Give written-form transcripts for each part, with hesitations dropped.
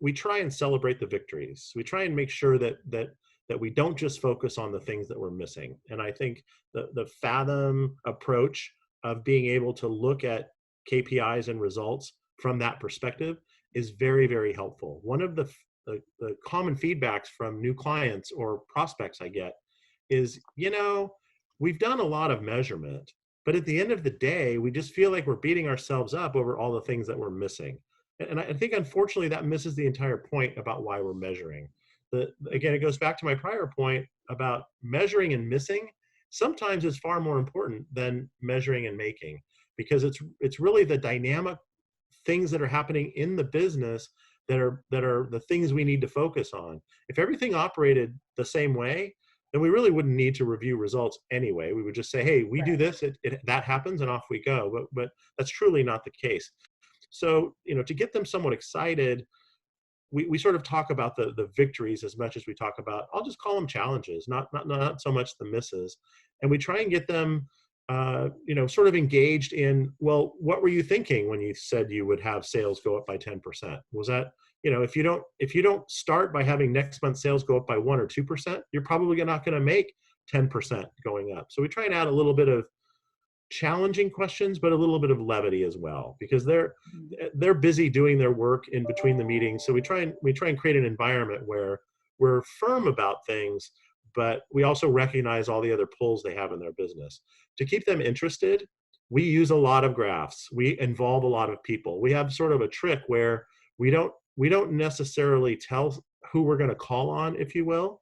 we try and celebrate the victories. We try and make sure that we don't just focus on the things that we're missing. And I think the Fathom approach of being able to look at KPIs and results from that perspective is very, very helpful. One of the common feedbacks from new clients or prospects I get is, we've done a lot of measurement, but at the end of the day, we just feel like we're beating ourselves up over all the things that we're missing. And I think, unfortunately, that misses the entire point about why we're measuring. Again, it goes back to my prior point about measuring and missing. Sometimes is far more important than measuring and making, because it's really the dynamic things that are happening in the business that are the things we need to focus on. If everything operated the same way, then we really wouldn't need to review results anyway. We would just say, hey, we do this, that happens, and off we go. But that's truly not the case. So, to get them somewhat excited, we sort of talk about the victories as much as we talk about, I'll just call them challenges, not so much the misses. And we try and get them, sort of engaged in, well, what were you thinking when you said you would have sales go up by 10%? Was that, if you don't start by having next month's sales go up by 1 or 2%, you're probably not going to make 10% going up. So we try and add a little bit of challenging questions, but a little bit of levity as well, because they're busy doing their work in between the meetings. So we try and create an environment where we're firm about things, but we also recognize all the other pulls they have in their business. To keep them interested, we use a lot of graphs. We involve a lot of people. We have sort of a trick where we don't necessarily tell who we're going to call on, if you will.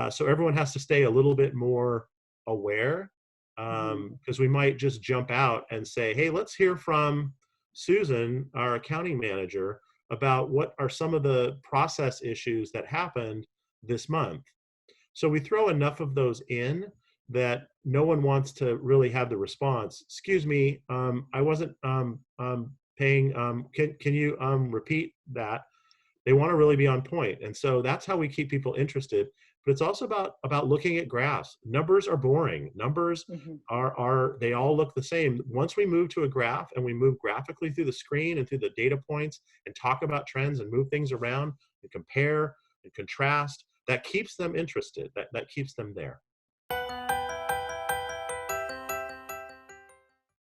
So everyone has to stay a little bit more aware, because we might just jump out and say, hey, let's hear from Susan, our accounting manager, about what are some of the process issues that happened this month. So we throw enough of those in that no one wants to really have the response, excuse me, I wasn't paying, can you repeat that? They want to really be on point. And so that's how we keep people interested. But it's also about looking at graphs. Numbers are boring. Numbers they all look the same. Once we move to a graph and we move graphically through the screen and through the data points and talk about trends and move things around and compare and contrast, that keeps them interested. That keeps them there.